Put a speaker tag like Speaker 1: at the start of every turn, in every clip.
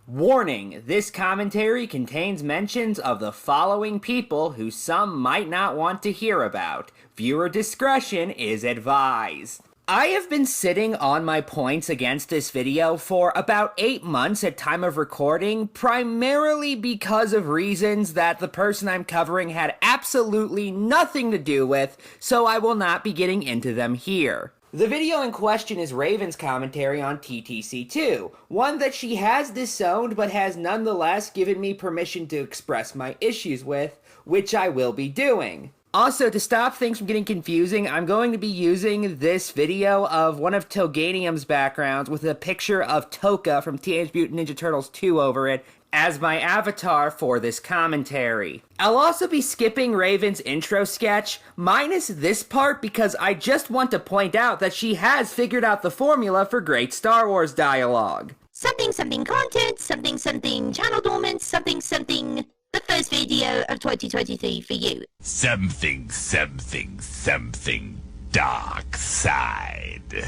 Speaker 1: Warning, this commentary contains mentions of the following people who some might not want to hear about. Viewer discretion is advised. I have been sitting on my points against this video for about 8 months at time of recording, primarily because of reasons that the person I'm covering had absolutely nothing to do with, so I will not be getting into them here. The video in question is Raven's commentary on TTC2, one that she has disowned but has nonetheless given me permission to express my issues with, which I will be doing. Also, to stop things from getting confusing, I'm going to be using this video of one of Toganium's backgrounds with a picture of Toka from Teenage Mutant Ninja Turtles 2 over it as my avatar for this commentary. I'll also be skipping Raven's intro sketch, minus this part because I just want to point out that she has figured out the formula for great Star Wars dialogue.
Speaker 2: Something something content, something something channel dormant, something something the first video of 2023 for you.
Speaker 3: Something something something dark side.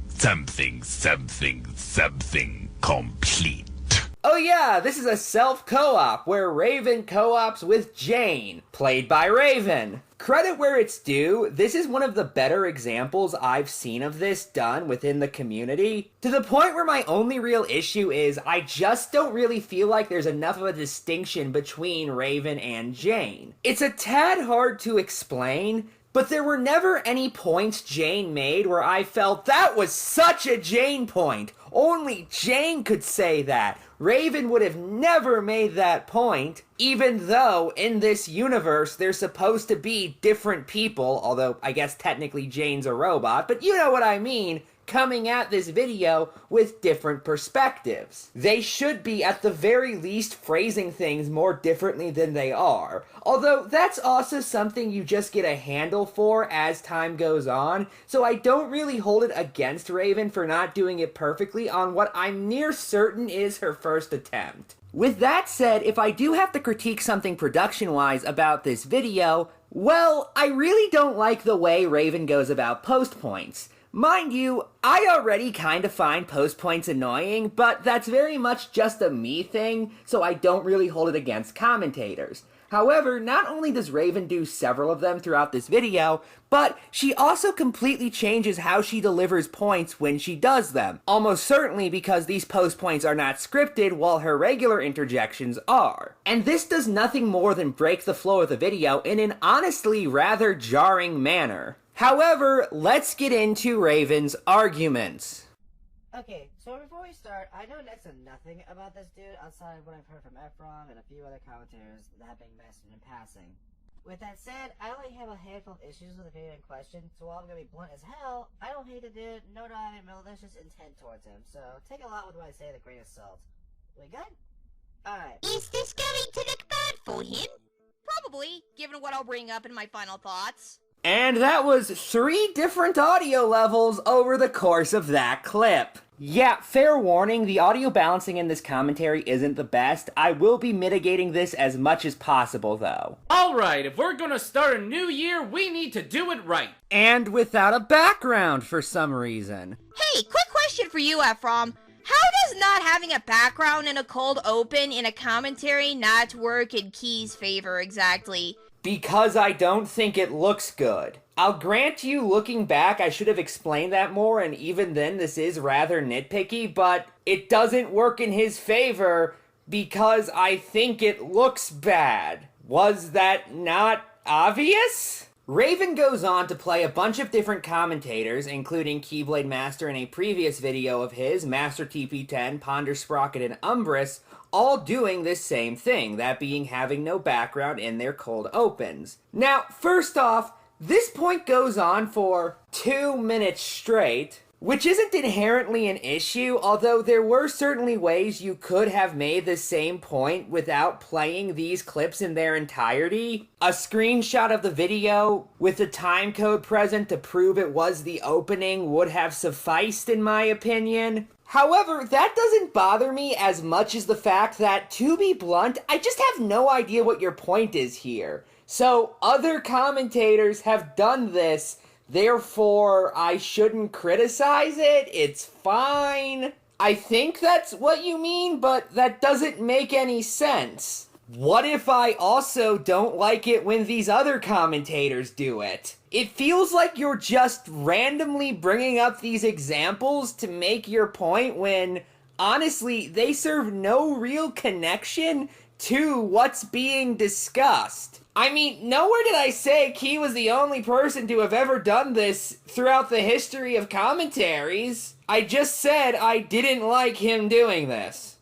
Speaker 3: Something something something complete.
Speaker 1: Oh yeah, this is a self-co-op where Raven co-ops with Jane, played by Raven. Credit where it's due, this is one of the better examples I've seen of this done within the community, to the point where my only real issue is I just don't really feel like there's enough of a distinction between Raven and Jane. It's a tad hard to explain, but there were never any points Jane made where I felt that was such a Jane point. Only Jane could say that. Raven would have never made that point, even though in this universe they're supposed to be different people, although I guess technically Jane's a robot, but you know what I mean, coming at this video with different perspectives. They should be at the very least phrasing things more differently than they are, although that's also something you just get a handle for as time goes on, so I don't really hold it against Raven for not doing it perfectly on what I'm near certain is her first attempt. With that said, if I do have to critique something production-wise about this video, well, I really don't like the way Raven goes about post points. Mind you, I already kinda find post points annoying, but that's very much just a me thing, so I don't really hold it against commentators. However, not only does Raven do several of them throughout this video, but she also completely changes how she delivers points when she does them. Almost certainly because these post points are not scripted while her regular interjections are. And this does nothing more than break the flow of the video in an honestly rather jarring manner. However, let's get into Raven's arguments.
Speaker 4: Okay, so before we start, I know next to nothing about this dude outside of what I've heard from Ephraim and a few other commentators that have been mentioned in passing. With that said, I only have a handful of issues with the video in question, so while I'm gonna be blunt as hell, I don't hate the dude, nor do I have malicious intent towards him, so take a lot with what I say with a grain of salt. We good? Alright.
Speaker 2: Is this going to look bad for him? Probably, given what I'll bring up in my final thoughts.
Speaker 1: And that was 3 different audio levels over the course of that clip. Yeah, fair warning, the audio balancing in this commentary isn't the best. I will be mitigating this as much as possible, though.
Speaker 5: Alright, if we're gonna start a new year, we need to do it right.
Speaker 1: And without a background for some reason.
Speaker 2: Hey, quick question for you, Ephraim. How does not having a background in a cold open in a commentary not work in Key's favor exactly?
Speaker 1: Because I don't think it looks good. I'll grant you, looking back, I should have explained that more, and even then this is rather nitpicky, but it doesn't work in his favor because I think it looks bad. Was that not obvious? Raven goes on to play a bunch of different commentators, including Keyblade Master in a previous video of his, Master TP10, Ponder Sprocket, and Umbris, all doing this same thing, that being having no background in their cold opens. Now, first off, this point goes on for 2 minutes straight, which isn't inherently an issue, although there were certainly ways you could have made the same point without playing these clips in their entirety. A screenshot of the video with the time code present to prove it was the opening would have sufficed, in my opinion. However, that doesn't bother me as much as the fact that, to be blunt, I just have no idea what your point is here. So, other commentators have done this, therefore I shouldn't criticize it, it's fine. I think that's what you mean, but that doesn't make any sense. What if I also don't like it when these other commentators do it? It feels like you're just randomly bringing up these examples to make your point when, honestly, they serve no real connection to what's being discussed. I mean, nowhere did I say Key was the only person to have ever done this throughout the history of commentaries. I just said I didn't like him doing this.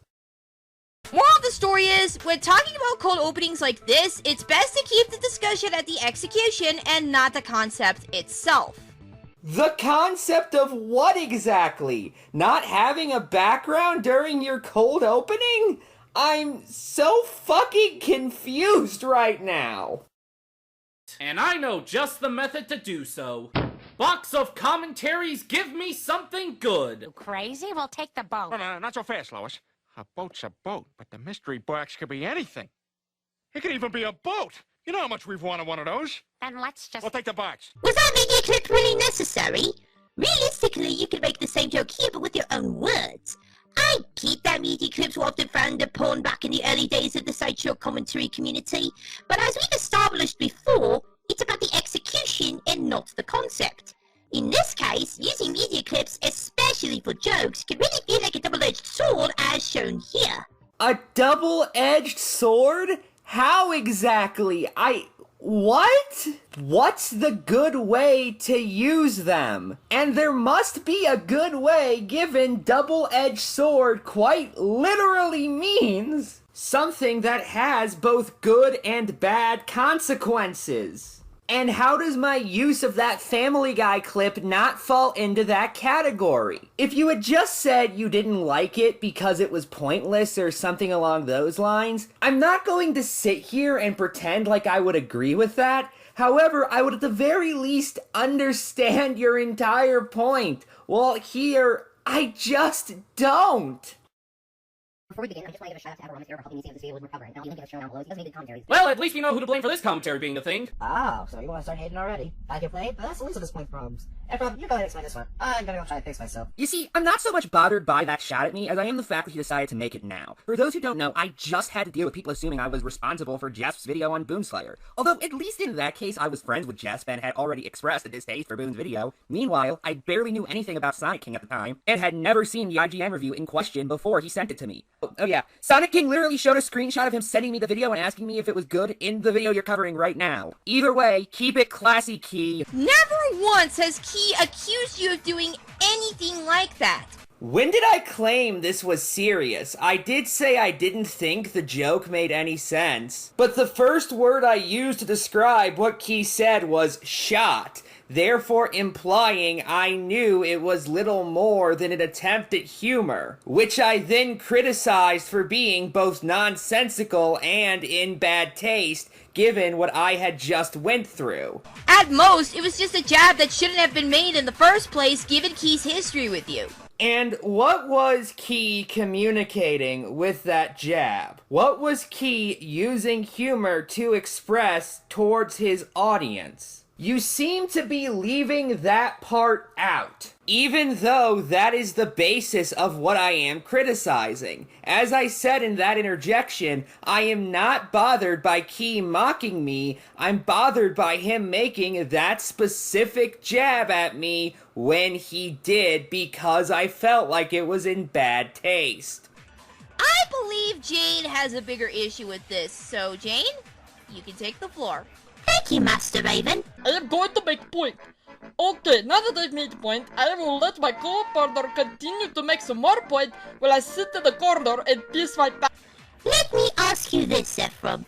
Speaker 2: Moral of the story is, when talking about cold openings like this, it's best to keep the discussion at the execution and not the concept itself.
Speaker 1: The concept of what exactly? Not having a background during your cold opening? I'm so fucking confused right now.
Speaker 5: And I know just the method to do so. Box of commentaries, give me something good.
Speaker 6: Crazy? We'll take the boat.
Speaker 7: No, not so fast, Lois. A boat's a boat, but the mystery box could be anything. It could even be a boat. You know how much we've wanted one of those.
Speaker 6: Then let's just...
Speaker 7: We'll take the box.
Speaker 8: Was that media clip really necessary? Realistically, you could make the same joke here, but with your own words. I get that media clips were often frowned upon back in the early days of the sideshow commentary community, but as we've established before, it's about the execution and not the concept. In this case, using media clips, especially for jokes, can really feel like a double-edged sword as shown here.
Speaker 1: A double-edged sword? How exactly? What? What's the good way to use them? And there must be a good way, given double-edged sword quite literally means something that has both good and bad consequences. And how does my use of that Family Guy clip not fall into that category? If you had just said you didn't like it because it was pointless or something along those lines, I'm not going to sit here and pretend like I would agree with that. However, I would at the very least understand your entire point. Well, here, I just don't.
Speaker 9: Before we begin, I just want to give a shout out to everyone here for helping me see how this video was recovering. And I'll even give a shout out below. He doesn't need the commentaries.
Speaker 5: Well, at least we know who to blame for this commentary being the thing.
Speaker 4: Oh, so you want to start hating already? I can play, but that's the least of this point problems. Efram, you go ahead and explain this one. I'm gonna go try to fix myself.
Speaker 1: You see, I'm not so much bothered by that shot at me as I am the fact that he decided to make it now. For those who don't know, I just had to deal with people assuming I was responsible for Jeff's video on Boonslayer. Although, at least in that case, I was friends with Jeff and had already expressed a distaste for Boon's video. Meanwhile, I barely knew anything about Sonic King at the time, and had never seen the IGN review in question before he sent it to me. Oh yeah, Sonic King literally showed a screenshot of him sending me the video and asking me if it was good in the video you're covering right now. Either way, keep it classy, Key.
Speaker 2: Never once has Key accused you of doing anything like that.
Speaker 1: When did I claim this was serious? I did say I didn't think the joke made any sense, but the first word I used to describe what Key said was shot, therefore implying I knew it was little more than an attempt at humor, which I then criticized for being both nonsensical and in bad taste, given what I had just went through.
Speaker 2: At most, it was just a jab that shouldn't have been made in the first place given Key's history with you.
Speaker 1: And what was Key communicating with that jab? What was Key using humor to express towards his audience? You seem to be leaving that part out, even though that is the basis of what I am criticizing. As I said in that interjection, I am not bothered by Key mocking me, I'm bothered by him making that specific jab at me when he did because I felt like it was in bad taste.
Speaker 2: I believe Jane has a bigger issue with this, so Jane, you can take the floor.
Speaker 8: Thank you, Master Raven.
Speaker 10: I am going to make a point. Okay, now that I've made a point, I will let my co-partner continue to make some more point while I sit in the corner and piss my pants.
Speaker 8: Let me ask you this, Efram.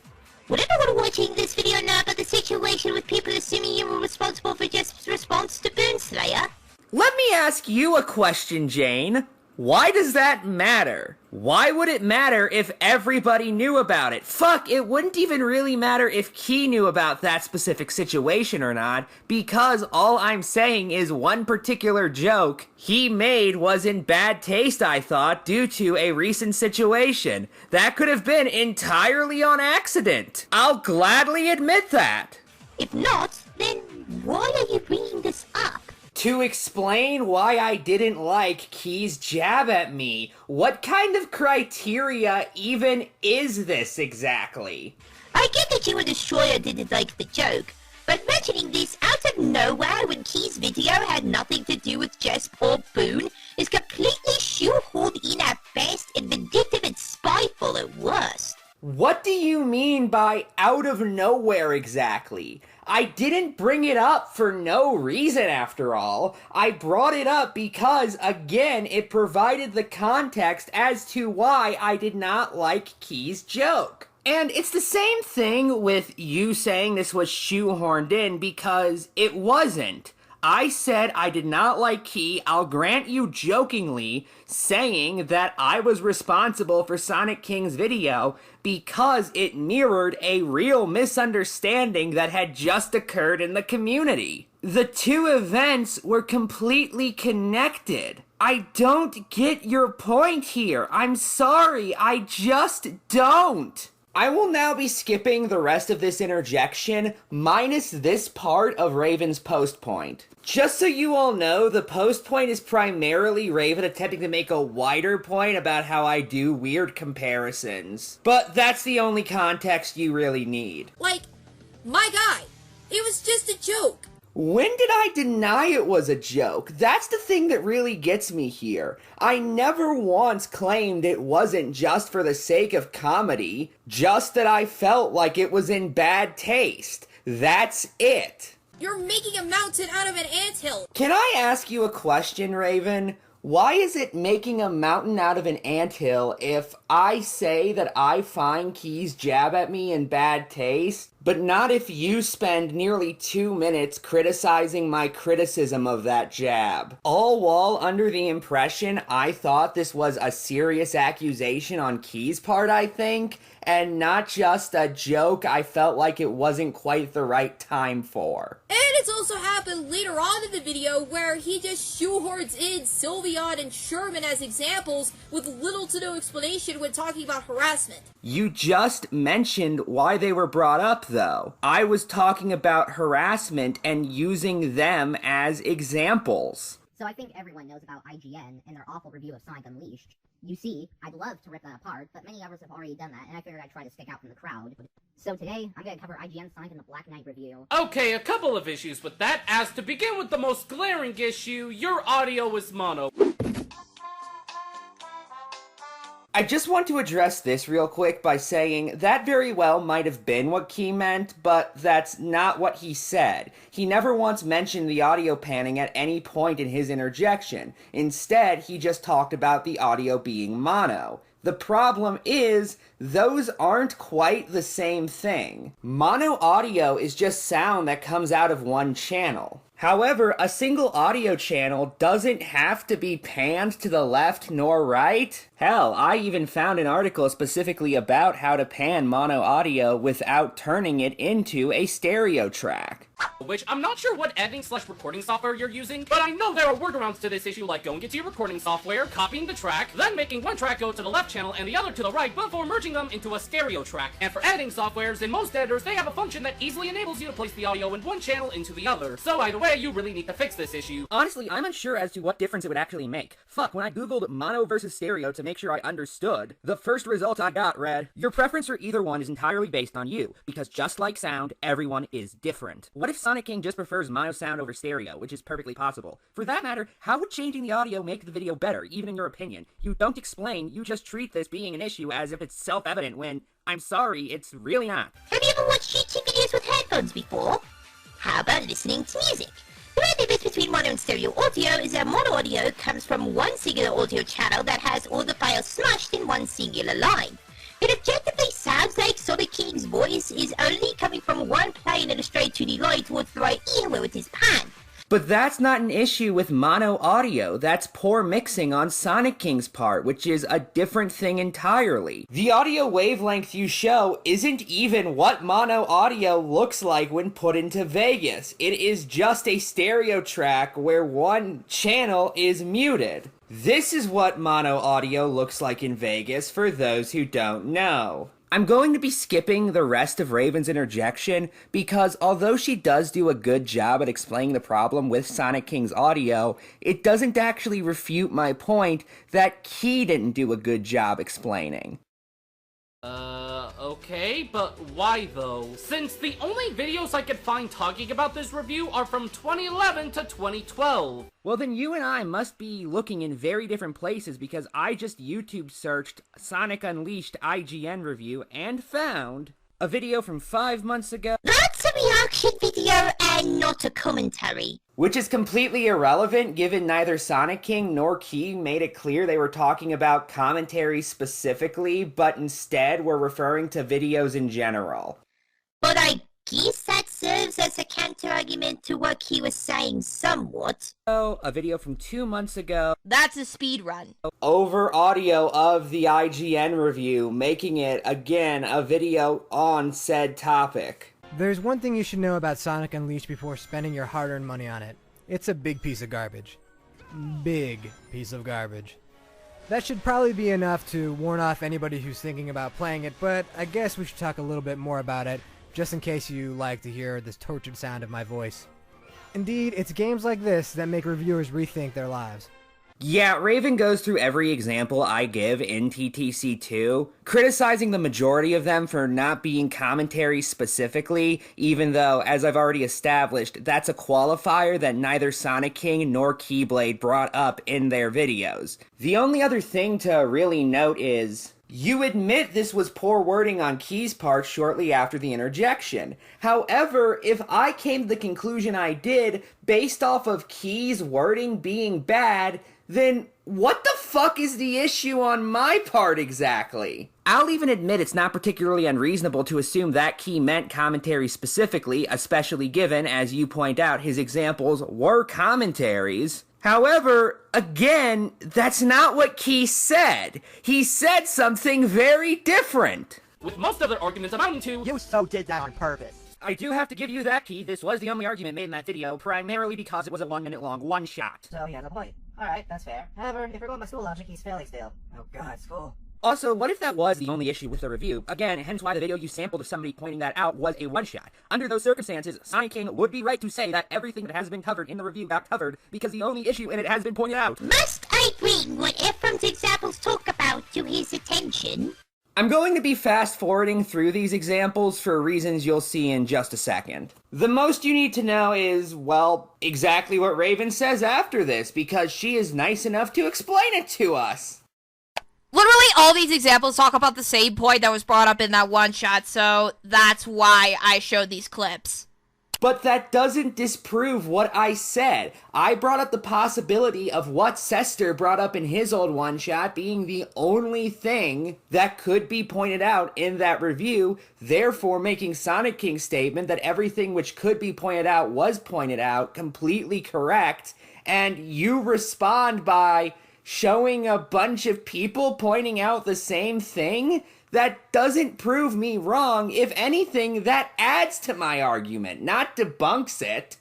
Speaker 8: Would anyone watching this video know about the situation with people assuming you were responsible for Jeff's response to Boonslayer?
Speaker 1: Let me ask you a question, Jane. Why does that matter? Why would it matter if everybody knew about it? Fuck, it wouldn't even really matter if Key knew about that specific situation or not, because all I'm saying is one particular joke he made was in bad taste, I thought, due to a recent situation. That could have been entirely on accident. I'll gladly admit that.
Speaker 8: If not, then why are you bringing this up?
Speaker 1: To explain why I didn't like Key's jab at me, what kind of criteria even is this exactly?
Speaker 8: I get that you and Destroyer didn't like the joke, but mentioning this out of nowhere when Key's video had nothing to do with just poor Boone is completely shoehorned in at best and vindictive and spiteful at worst.
Speaker 1: What do you mean by out of nowhere exactly? I didn't bring it up for no reason after all. I brought it up because, again, it provided the context as to why I did not like Key's joke. And it's the same thing with you saying this was shoehorned in because it wasn't. I said I did not like Key, I'll grant you jokingly, saying that I was responsible for Sonic King's video because it mirrored a real misunderstanding that had just occurred in the community. The two events were completely connected. I don't get your point here. I'm sorry, I just don't. I will now be skipping the rest of this interjection, minus this part of Raven's post point. Just so you all know, the post point is primarily Raven attempting to make a wider point about how I do weird comparisons. But that's the only context you really need.
Speaker 6: Like, my guy, it was just a joke.
Speaker 1: When did I deny it was a joke? That's the thing that really gets me here. I never once claimed it wasn't just for the sake of comedy, just that I felt like it was in bad taste. That's it.
Speaker 6: You're making a mountain out of an anthill.
Speaker 1: Can I ask you a question, Raven? Why is it making a mountain out of an anthill if I say that I find Key's jab at me in bad taste, but not if you spend nearly 2 minutes criticizing my criticism of that jab? All while under the impression I thought this was a serious accusation on Key's part, I think, and not just a joke I felt like it wasn't quite the right time for.
Speaker 6: And it's also happened later on in the video where he just shoehorns in Sylveon and Sherman as examples with little to no explanation when talking about harassment.
Speaker 1: You just mentioned why they were brought up, though. I was talking about harassment and using them as examples.
Speaker 9: So I think everyone knows about IGN and their awful review of Sonic Unleashed. You see, I'd love to rip that apart, but many others have already done that, and I figured I'd try to stick out from the crowd. So today, I'm gonna cover IGN Sonic and the Black Knight review.
Speaker 5: Okay, a couple of issues with that. As to begin with the most glaring issue, your audio is mono.
Speaker 1: I just want to address this real quick by saying that very well might have been what Key meant, but that's not what he said. He never once mentioned the audio panning at any point in his interjection. Instead, he just talked about the audio being mono. The problem is, those aren't quite the same thing. Mono audio is just sound that comes out of one channel. However, a single audio channel doesn't have to be panned to the left nor right. Hell, I even found an article specifically about how to pan mono audio without turning it into a stereo track.
Speaker 5: Which, I'm not sure what editing/recording software you're using, but I know there are workarounds to this issue, like going into your recording software, copying the track, then making one track go to the left channel and the other to the right before merging them into a stereo track. And for editing softwares, in most editors, they have a function that easily enables you to place the audio in one channel into the other. So either way, you really need to fix this issue.
Speaker 1: Honestly, I'm unsure as to what difference it would actually make. Fuck, when I googled mono versus stereo to make sure I understood, the first result I got read, your preference for either one is entirely based on you, because just like sound, everyone is different. What if Sonic King just prefers mono sound over stereo, which is perfectly possible? For that matter, how would changing the audio make the video better, even in your opinion? You don't explain, you just treat this being an issue as if it's self-evident when, I'm sorry, it's really not.
Speaker 8: Have you ever watched YouTube videos with headphones before? How about listening to music? The main difference between mono and stereo audio is that mono audio comes from one singular audio channel that has all the files smushed in one singular line. It objectively sounds like Sonic King's voice is only coming from one plane in a straight 2D line towards the right ear where it is panned.
Speaker 1: But that's not an issue with mono audio, that's poor mixing on Sonic King's part, which is a different thing entirely. The audio wavelength you show isn't even what mono audio looks like when put into Vegas. It is just a stereo track where one channel is muted. This is what mono audio looks like in Vegas for those who don't know. I'm going to be skipping the rest of Raven's interjection because although she does do a good job at explaining the problem with Sonic King's audio, it doesn't actually refute my point that Key didn't do a good job explaining.
Speaker 5: Okay, but why though? Since the only videos I could find talking about this review are from 2011 to 2012.
Speaker 1: Well, then you and I must be looking in very different places because I just YouTube searched Sonic Unleashed IGN review and found a video from 5 months ago.
Speaker 8: That's a reaction video and not a commentary.
Speaker 1: Which is completely irrelevant given neither Sonic King nor Key made it clear they were talking about commentary specifically, but instead were referring to videos in general.
Speaker 8: But I guess that serves as a counter-argument to what he was saying somewhat.
Speaker 1: A video from 2 months ago.
Speaker 2: That's a speed run.
Speaker 1: Over audio of the IGN review, making it, again, a video on said topic.
Speaker 11: There's one thing you should know about Sonic Unleashed before spending your hard-earned money on it. It's a big piece of garbage. Big piece of garbage. That should probably be enough to warn off anybody who's thinking about playing it, but I guess we should talk a little bit more about it, just in case you like to hear this tortured sound of my voice. Indeed, it's games like this that make reviewers rethink their lives.
Speaker 1: Yeah, Raven goes through every example I give in TTC2, criticizing the majority of them for not being commentary specifically, even though, as I've already established, that's a qualifier that neither Sonic King nor Keyblade brought up in their videos. The only other thing to really note is, you admit this was poor wording on Key's part shortly after the interjection. However, if I came to the conclusion I did based off of Key's wording being bad, then what the fuck is the issue on my part exactly? I'll even admit it's not particularly unreasonable to assume that Key meant commentary specifically, especially given, as you point out, his examples were commentaries. However, again, that's not what Key said. He said something very different.
Speaker 5: With most of their arguments amounting to,
Speaker 12: you so did that on purpose.
Speaker 1: I do have to give you that, Key. This was the only argument made in that video, primarily because it was a 1 minute long one-shot.
Speaker 4: So he has a point. Alright, that's fair. However, if we're going by school logic, he's failing still. Oh god, school.
Speaker 1: Also, what if that was the only issue with the review? Again, hence why the video you sampled of somebody pointing that out was a one-shot. Under those circumstances, Sonic King would be right to say that everything that has been covered in the review got covered, because the only issue in it has been pointed out.
Speaker 8: Must I bring what Ephraim's examples talk about to his attention?
Speaker 1: I'm going to be fast-forwarding through these examples for reasons you'll see in just a second. The most you need to know is, well, exactly what Raven says after this, because she is nice enough to explain it to us.
Speaker 2: Literally all these examples talk about the same point that was brought up in that one shot, so that's why I showed these clips.
Speaker 1: But that doesn't disprove what I said. I brought up the possibility of what Sester brought up in his old one-shot being the only thing that could be pointed out in that review, therefore making Sonic King's statement that everything which could be pointed out was pointed out completely correct, and you respond by showing a bunch of people pointing out the same thing? That doesn't prove me wrong. If anything, that adds to my argument, not debunks it.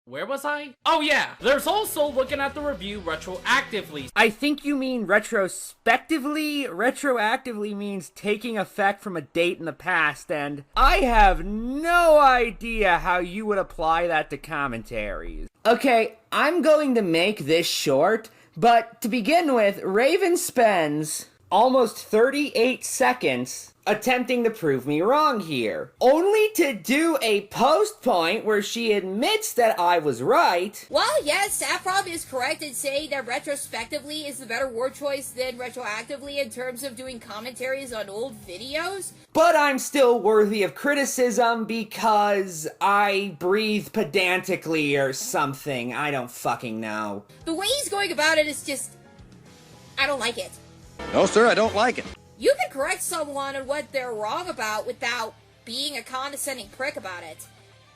Speaker 5: Where was I? Oh yeah, there's also looking at the review retroactively.
Speaker 1: I think you mean retrospectively? Retroactively means taking effect from a date in the past, and I have no idea how you would apply that to commentaries. Okay, I'm going to make this short, but to begin with, Raven spends almost 38 seconds attempting to prove me wrong here, only to do a post point where she admits that I was right.
Speaker 6: Well, yes, Saffron is correct in saying that retrospectively is the better word choice than retroactively in terms of doing commentaries on old videos.
Speaker 1: But I'm still worthy of criticism because I breathe pedantically or something. I don't fucking know.
Speaker 6: The way he's going about it is just, I don't like it.
Speaker 13: No, sir, I don't like it.
Speaker 6: You can correct someone on what they're wrong about without being a condescending prick about it.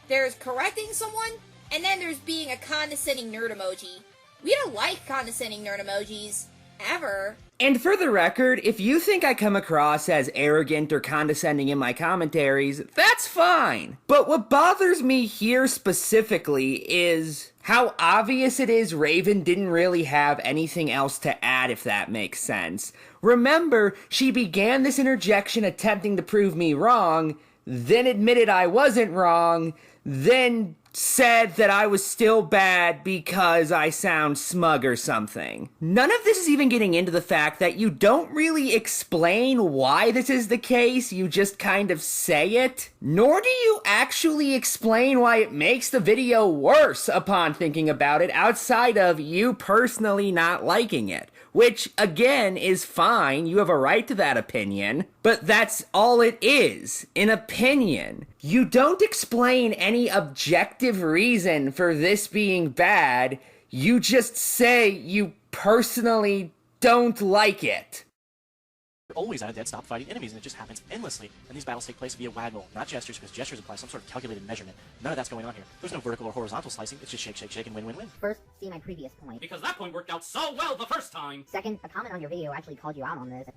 Speaker 6: There's correcting someone, and then there's being a condescending nerd emoji. We don't like condescending nerd emojis. ever.
Speaker 1: And for the record, if you think I come across as arrogant or condescending in my commentaries, that's fine. But what bothers me here specifically is how obvious it is Raven didn't really have anything else to add, if that makes sense. Remember, she began this interjection attempting to prove me wrong, then admitted I wasn't wrong, then said that I was still bad because I sound smug or something. None of this is even getting into the fact that you don't really explain why this is the case, you just kind of say it. Nor do you actually explain why it makes the video worse upon thinking about it outside of you personally not liking it. Which, again, is fine, you have a right to that opinion, but that's all it is, an opinion. You don't explain any objective reason for this being bad, you just say you personally don't like it.
Speaker 12: Always at a dead stop fighting enemies, and it just happens endlessly. And these battles take place via waggle, not gestures, because gestures imply some sort of calculated measurement. None of that's going on here. There's no vertical or horizontal slicing, it's just shake, shake, shake, and win, win, win.
Speaker 9: First, see my previous point.
Speaker 5: Because that point worked out so well the first time!
Speaker 9: Second, a comment on your video actually called you out on this.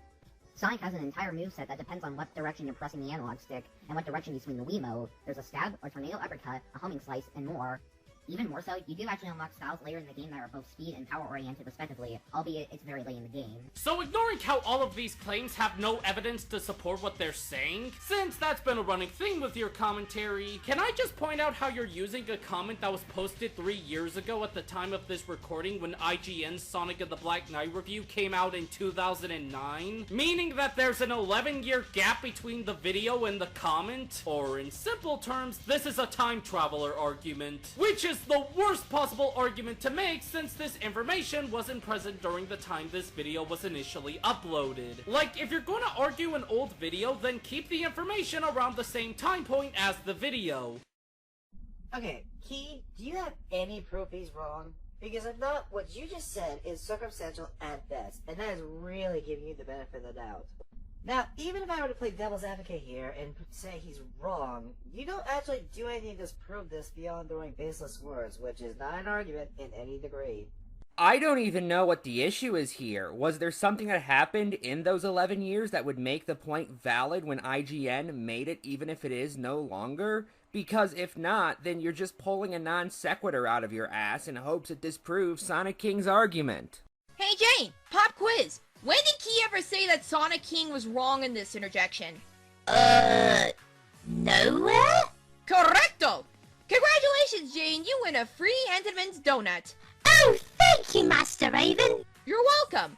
Speaker 9: Sonic has an entire moveset that depends on what direction you're pressing the analog stick, and what direction you swing the Wiimote. There's a stab, a tornado uppercut, a homing slice, and more. Even more so, you do actually unlock styles later in the game that are both speed and power oriented respectively, albeit it's very late in the game.
Speaker 5: So ignoring how all of these claims have no evidence to support what they're saying, since that's been a running theme with your commentary, can I just point out how you're using a comment that was posted 3 years ago at the time of this recording when IGN's Sonic and the Black Knight review came out in 2009? Meaning that there's an 11-year gap between the video and the comment? Or in simple terms, this is a time traveler argument, which is the worst possible argument to make since this information wasn't present during the time this video was initially uploaded. Like, if you're gonna argue an old video, then keep the information around the same time point as the video.
Speaker 4: Okay, Key, do you have any proof he's wrong? Because if not, what you just said is circumstantial at best, and that is really giving you the benefit of the doubt. Now, even if I were to play devil's advocate here and say he's wrong, you don't actually do anything to prove this beyond throwing baseless words, which is not an argument in any degree.
Speaker 1: I don't even know what the issue is here. Was there something that happened in those 11 years that would make the point valid when IGN made it, even if it is no longer? Because if not, then you're just pulling a non sequitur out of your ass in hopes it disproves Sonic King's argument.
Speaker 2: Hey Jane, pop quiz. When did Key ever say that Sonic King was wrong in this interjection?
Speaker 8: Nowhere?
Speaker 2: Correcto! Congratulations, Jane, you win a free Entenmann's donut.
Speaker 8: Oh, thank you, Master Raven.
Speaker 2: You're welcome.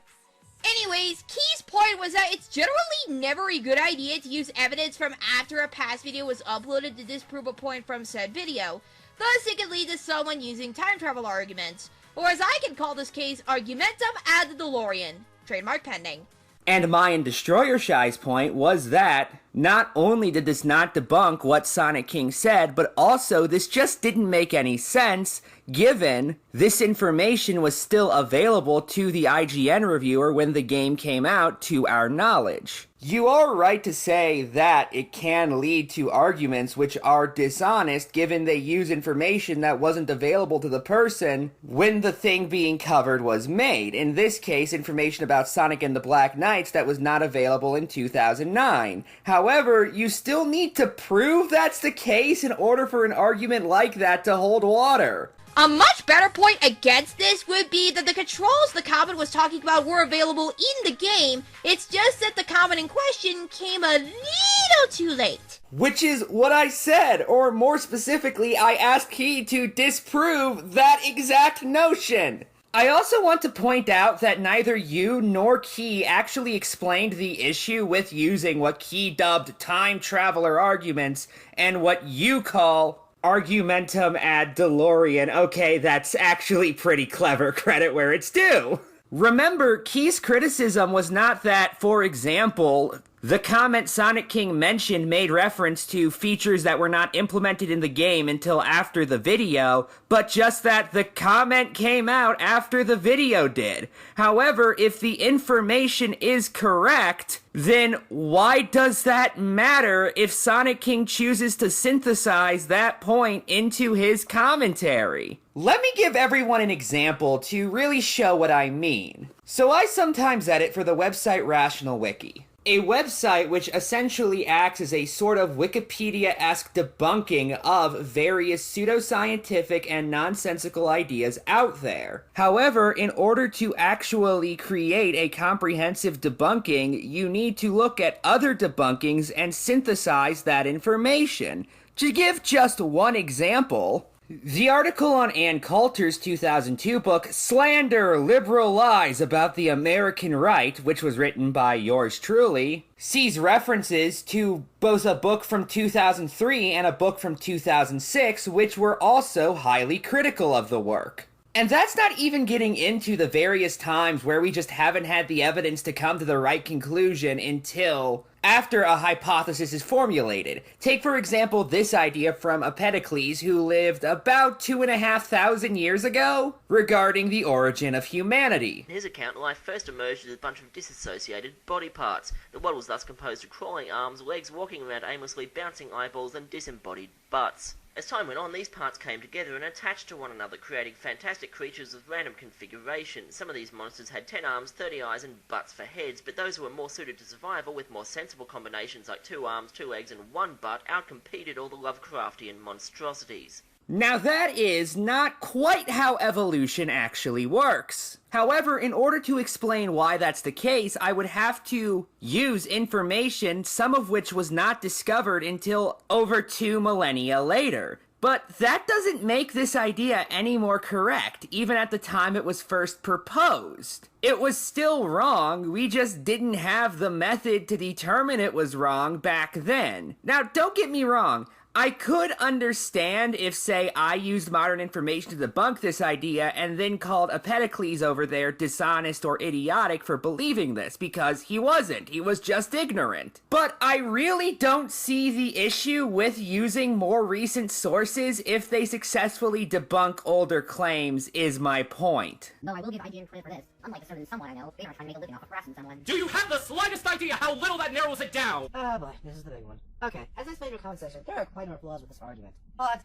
Speaker 2: Anyways, Key's point was that it's generally never a good idea to use evidence from after a past video was uploaded to disprove a point from said video. Thus, it could lead to someone using time travel arguments. Or as I can call this case, argumentum ad DeLorean. Trademark pending.
Speaker 1: And Mayan Destroyer Shy's point was that not only did this not debunk what Sonic King said, but also this just didn't make any sense given this information was still available to the IGN reviewer when the game came out to our knowledge. You are right to say that it can lead to arguments which are dishonest given they use information that wasn't available to the person when the thing being covered was made. In this case, information about Sonic and the Black Knights that was not available in 2009. However, you still need to prove that's the case in order for an argument like that to hold water.
Speaker 2: A much better point against this would be that the controls the comment was talking about were available in the game, it's just that the comment in question came a little too late.
Speaker 1: Which is what I said, or more specifically, I asked Key to disprove that exact notion. I also want to point out that neither you nor Key actually explained the issue with using what Key dubbed time traveler arguments and what you call argumentum ad DeLorean. Okay, that's actually pretty clever, credit where it's due. Remember, Key's criticism was not that, for example, the comment Sonic King mentioned made reference to features that were not implemented in the game until after the video, but just that the comment came out after the video did. However, if the information is correct, then why does that matter if Sonic King chooses to synthesize that point into his commentary? Let me give everyone an example to really show what I mean. So I sometimes edit for the website Rational Wiki, a website which essentially acts as a sort of Wikipedia-esque debunking of various pseudoscientific and nonsensical ideas out there. However, in order to actually create a comprehensive debunking, you need to look at other debunkings and synthesize that information. To give just one example, the article on Ann Coulter's 2002 book, Slander, Liberal Lies About the American Right, which was written by yours truly, sees references to both a book from 2003 and a book from 2006, which were also highly critical of the work. And that's not even getting into the various times where we just haven't had the evidence to come to the right conclusion until after a hypothesis is formulated. Take, for example, this idea from Empedocles, who lived about 2,500 years ago, regarding the origin of humanity.
Speaker 14: In his account, life first emerged as a bunch of disassociated body parts. The world was thus composed of crawling arms, legs walking around aimlessly, bouncing eyeballs, and disembodied butts. As time went on, these parts came together and attached to one another, creating fantastic creatures with random configuration. Some of these monsters had 10 arms, 30 eyes, and butts for heads, but those who were more suited to survival with more sensible combinations like 2 arms, 2 legs, and 1 butt outcompeted all the Lovecraftian monstrosities.
Speaker 1: Now that is not quite how evolution actually works. However, in order to explain why that's the case, I would have to use information, some of which was not discovered until over 2 millennia later. But that doesn't make this idea any more correct, even at the time it was first proposed. It was still wrong, we just didn't have the method to determine it was wrong back then. Now, don't get me wrong, I could understand if, say, I used modern information to debunk this idea and then called Empedocles over there dishonest or idiotic for believing this, because he wasn't. He was just ignorant. But I really don't see the issue with using more recent sources if they successfully debunk older claims, is my point.
Speaker 9: Though I will give IGN credit for this. Unlike a certain someone I know, they aren't trying to make a living off of harassing someone.
Speaker 5: Do you have the slightest idea how little that narrows it down?
Speaker 4: Oh boy, this is the big one. Okay, as I explained in the comment section, there are quite a number of flaws with this argument. But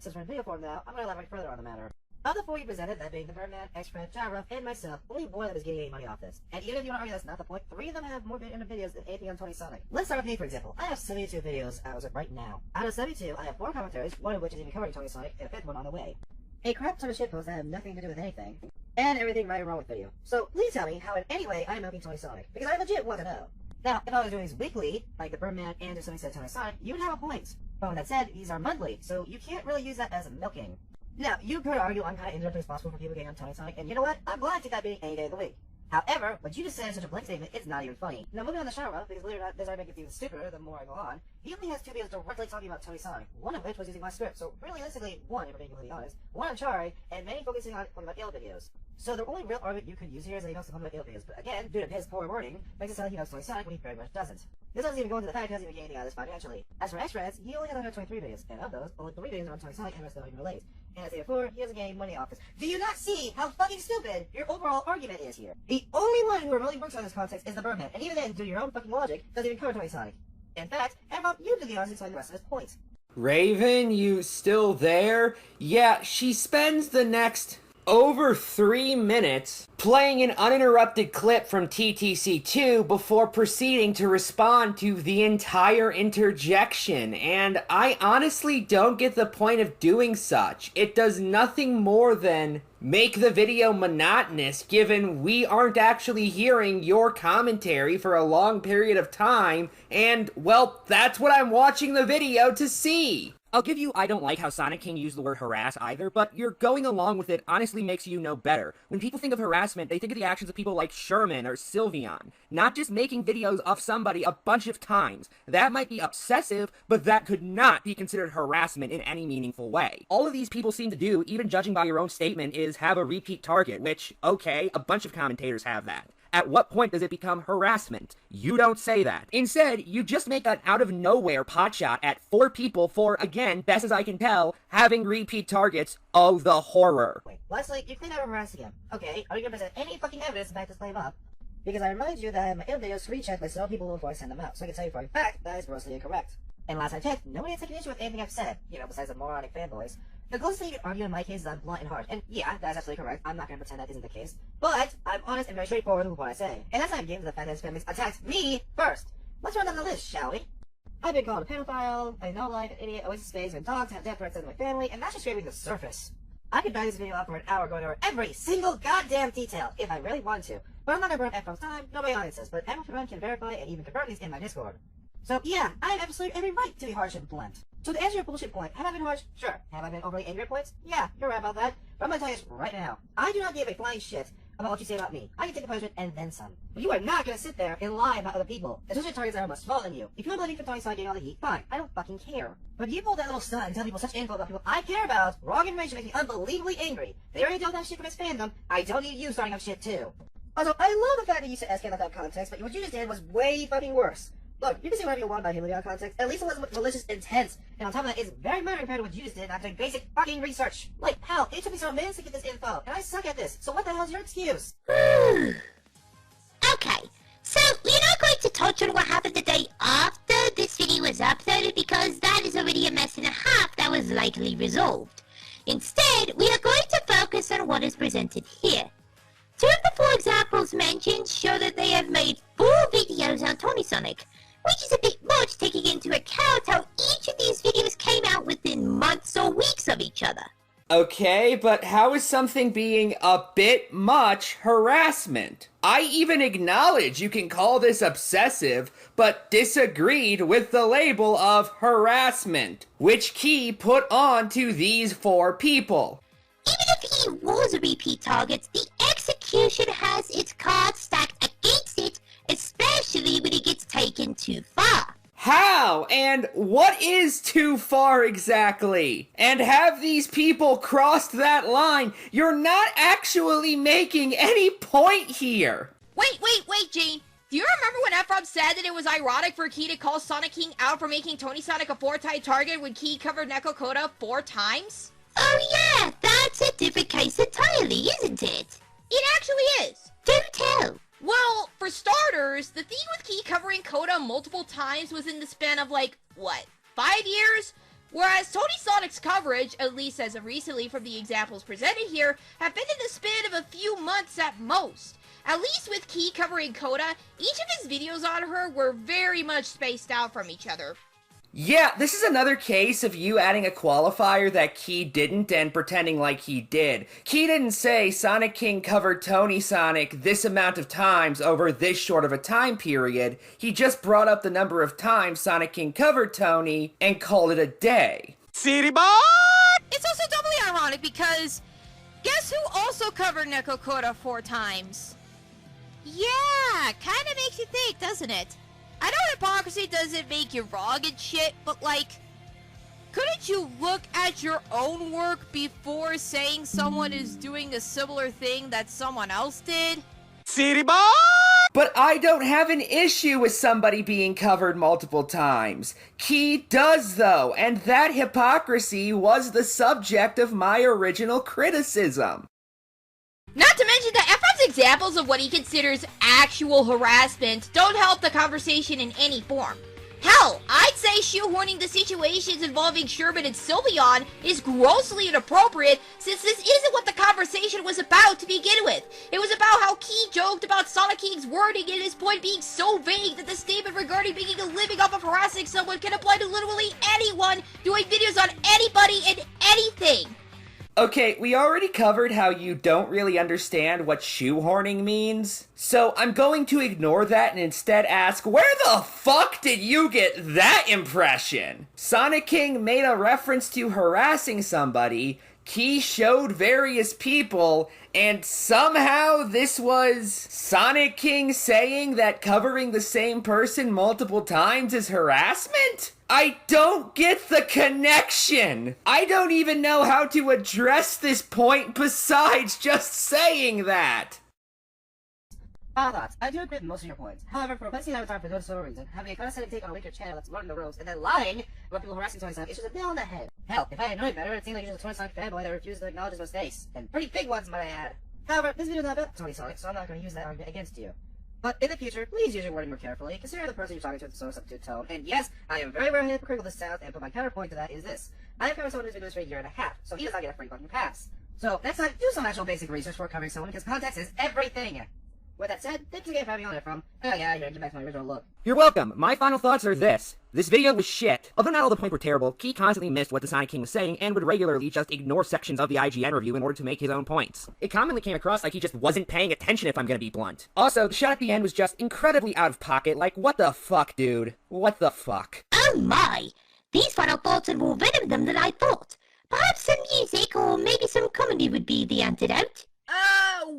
Speaker 4: since we're in video form now, I'm going to elaborate further on the matter. Of the 4 you presented, that being the Birdman, X-Fred, Gyruff, and myself, only one of them is getting any money off this. And even if you want to argue that's not the point, 3 of them have more videos than anything on Tony Sonic. Let's start with me, for example. I have 72 videos as of right now. Out of 72, I have 4 commentaries, one of which is even covering Tony Sonic, and a 5th one on the way. A crap ton of shitposts that have nothing to do with anything, and everything right or wrong with video. So please tell me how in any way I am milking Tony Sonic, because I legit want to know. Now, if I was doing these weekly, like the Birdman and if somebody said Tony Sonic, you would have a point. But with that said, these are monthly, so you can't really use that as a milking. Now, you could argue I'm kind of indirectly responsible for people getting on Tony Sonic, and you know what? I'm glad to take that being any day of the week. However, what you just said in such a blank statement, it's not even funny. Now, moving on to Shara, because believe it or not, this argument gets even stupider the more I go on. He only has 2 videos directly talking about Tony Sonic, one of which was using my script, so realistically, 1, if we're being completely honest, 1 on Chari, and many focusing on talking about ill videos. So the only real argument you could use here is that he knows something about ill videos, but again, due to his poor wording, makes it sound like he knows Tony Sonic when he very much doesn't. This doesn't even go into the fact he doesn't even get anything out of this financially. As for X-Reds, he only has 123 videos, and of those, only 3 videos are on Tony Sonic and the rest of them are related. And as I said before, he doesn't get any money off this. Do you not see how fucking stupid your overall argument is here? The only one who really works on this context is the Birdman, and even then, due to your own fucking logic, doesn't even cover Tony Sonic. In fact, Emerald, you do the honors explain the rest of his points.
Speaker 1: Raven, you still there? Yeah, she spends the next over 3 minutes playing an uninterrupted clip from TTC2 before proceeding to respond to the entire interjection, and I honestly don't get the point of doing such. It does nothing more than make the video monotonous, given we aren't actually hearing your commentary for a long period of time, and, well, that's what I'm watching the video to see. I'll give you I don't like how Sonic King used the word harass either, but you're going along with it honestly makes you know better. When people think of harassment, they think of the actions of people like Sherman or Sylveon, not just making videos of somebody a bunch of times. That might be obsessive, but that could not be considered harassment in any meaningful way. All of these people seem to do, even judging by your own statement, is have a repeat target, which, okay, a bunch of commentators have that. At what point does it become harassment? You don't say that. Instead, you just make an out-of-nowhere potshot at 4 people for, again, best as I can tell, having repeat targets. Oh, the horror.
Speaker 4: Wait, Leslie, you claim I'm harassing him. Okay, are you gonna present any fucking evidence to back this claim up? Because I remind you that I have my ill videos screenshot by several people before I send them out, so I can tell you for a fact that is grossly incorrect. And last I checked, nobody has taken issue with anything I've said, besides the moronic fanboys. The closest thing you can argue in my case is I'm blunt and harsh. And yeah, that's absolutely correct. I'm not gonna pretend that isn't the case. But I'm honest and very straightforward with what I say. And that's not given to the fact that his family's attacked me first. Let's run down the list, shall we? I've been called a pedophile, a no-life, an idiot, a waste of space, and dogs have death threats to my family, and that's just scraping the surface. I could drag this video out for an hour going over every single goddamn detail if I really wanted to. But I'm not gonna burn Efron's time, nobody audiences, but everyone can verify and even confirm these in my Discord. So yeah, I have absolutely every right to be harsh and blunt. So to answer your bullshit point, have I been harsh? Sure. Have I been overly angry at points? Yeah, you're right about that. But I'm gonna tell you this right now. I do not give a flying shit about what you say about me. I can take the punishment and then some. But you are not gonna sit there and lie about other people, especially targets that are much smaller than you. If you want to believe for Tony Stark getting all the heat, fine. I don't fucking care. But if you pull that little stunt and tell people such info about people I care about, wrong information makes me unbelievably angry. They already don't have shit from his fandom. I don't need you starting up shit too. Also, I love the fact that you said SK without context, but what you just did was way fucking worse. Look, you can say whatever you want about him without context. At least it wasn't malicious intent. And on top of that, it's very minor compared to what you just did after doing basic fucking research. Like, hell, it took me some minutes to get this info, and I suck at this, so what the hell's your excuse?
Speaker 8: Okay, so we're not going to touch on what happened the day after this video was uploaded because that is already a mess and a half that was likely resolved. Instead, we are going to focus on what is presented here. 2 of the 4 examples mentioned show that they have made 4 videos on Tony Sonic, which is a bit much taking into account how each of these videos came out within months or weeks of each other.
Speaker 1: Okay, but how is something being a bit much harassment? I even acknowledge you can call this obsessive, but disagreed with the label of harassment, which Key put on to these 4 people.
Speaker 8: Even if he was a repeat target, the execution has its cards stacked against it, especially when it gets taken too far.
Speaker 1: How? And what is too far exactly? And have these people crossed that line? You're not actually making any point here.
Speaker 2: Wait, Gene. Do you remember when Efron said that it was ironic for Key to call Sonic King out for making Tony Sonic a 4-time target when Key covered Neko Koda 4 times?
Speaker 8: Oh yeah, that's a different case entirely, isn't it?
Speaker 2: It actually is.
Speaker 8: Do tell.
Speaker 2: Well, for starters, the thing with Key covering Koda multiple times was in the span of, 5 years? Whereas Tony Sonic's coverage, at least as of recently from the examples presented here, have been in the span of a few months at most. At least with Key covering Koda, each of his videos on her were very much spaced out from each other.
Speaker 1: Yeah, this is another case of you adding a qualifier that Key didn't and pretending like he did. Key didn't say Sonic King covered Tony Sonic this amount of times over this short of a time period. He just brought up the number of times Sonic King covered Tony and called it a day.
Speaker 15: City boy!
Speaker 2: It's also doubly ironic because guess who also covered Neko Koda 4 times? Yeah, kinda makes you think, doesn't it? I know hypocrisy doesn't make you wrong and shit, but couldn't you look at your own work before saying someone is doing a similar thing that someone else did?
Speaker 15: City boy!
Speaker 1: But I don't have an issue with somebody being covered multiple times. Key does though, and that hypocrisy was the subject of my original criticism.
Speaker 2: Not to mention that Efron's examples of what he considers actual harassment don't help the conversation in any form. Hell, I'd say shoehorning the situations involving Sherman and Sylveon is grossly inappropriate since this isn't what the conversation was about to begin with. It was about how Key joked about Sonic King's wording and his point being so vague that the statement regarding making a living off of harassing someone can apply to literally anyone doing videos on anybody and anything.
Speaker 1: Okay, we already covered how you don't really understand what shoehorning means, so I'm going to ignore that and instead ask, where the fuck did you get that impression? Sonic King made a reference to harassing somebody, Key showed various people, and somehow this was Sonic King saying that covering the same person multiple times is harassment? I don't get the connection! I don't even know how to address this point besides just saying that!
Speaker 4: Thoughts. I do agree with most of your points. However, for replacing Avatar for no sort of reason, having a condescending take on a weaker channel that's running the ropes, and then lying about people harassing Tony Sonic is just a nail on the head. Hell, if I had known better, it seems like you're just a Tony Sonic fanboy that refuses to acknowledge his mistakes. And pretty big ones, might I add. However, this video is not about Tony Sonic, so I'm not going to use that argument against you. But in the future, please use your wording more carefully, consider the person you're talking to with the substitute tone, and yes, I am very, very hypocritical this sounds, and but my counterpoint to that is this. I've covered someone who's been doing this for a year and a half, so he does not get a free fucking pass. So next time, do some actual basic research before covering someone, because context is everything. With that said, thanks again for having me on it from. Oh yeah, here, get back to my original look.
Speaker 1: You're welcome. My final thoughts are this. This video was shit. Although not all the points were terrible, Key constantly missed what the Sonic King was saying and would regularly just ignore sections of the IGN review in order to make his own points. It commonly came across like he just wasn't paying attention, if I'm gonna be blunt. Also, the shot at the end was just incredibly out of pocket, like what the fuck, dude? What the fuck?
Speaker 8: Oh my! These final thoughts are more venom than I thought. Perhaps some music or maybe some comedy would be the antidote?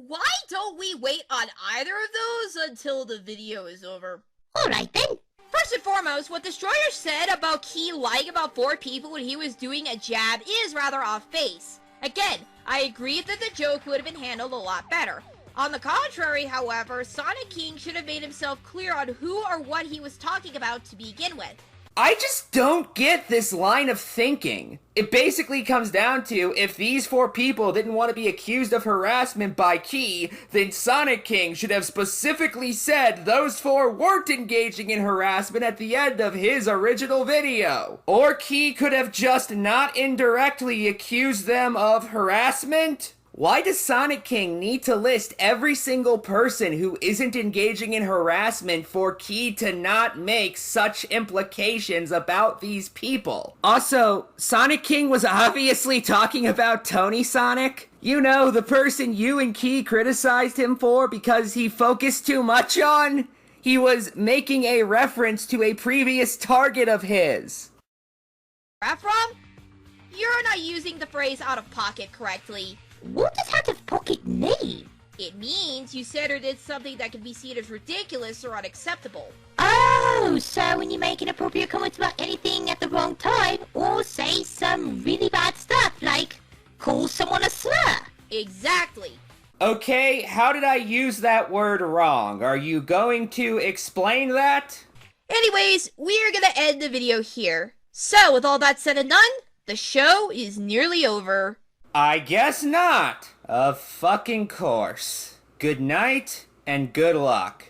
Speaker 2: Why don't we wait on either of those until the video is over?
Speaker 8: Alright then.
Speaker 2: First and foremost, what Destroyer said about Key lying about 4 people when he was doing a jab is rather off base. Again, I agree that the joke would have been handled a lot better. On the contrary, however, Sonic King should have made himself clear on who or what he was talking about to begin with.
Speaker 1: I just don't get this line of thinking. It basically comes down to, if these 4 people didn't want to be accused of harassment by Key, then Sonic King should have specifically said those 4 weren't engaging in harassment at the end of his original video. Or Key could have just not indirectly accused them of harassment. Why does Sonic King need to list every single person who isn't engaging in harassment for Key to not make such implications about these people? Also, Sonic King was obviously talking about Tony Sonic. You know, the person you and Key criticized him for because he focused too much on? He was making a reference to a previous target of his.
Speaker 2: Ephraim? You're not using the phrase out of pocket correctly.
Speaker 8: What does out of pocket mean?
Speaker 2: It means you said or did something that could be seen as ridiculous or unacceptable.
Speaker 8: Oh, so when you make inappropriate comments about anything at the wrong time, or say some really bad stuff, like call someone a slur.
Speaker 2: Exactly.
Speaker 1: Okay, how did I use that word wrong? Are you going to explain that?
Speaker 2: Anyways, we're gonna end the video here. So, with all that said and done, the show is nearly over.
Speaker 1: I guess not. Of fucking course. Good night, and good luck.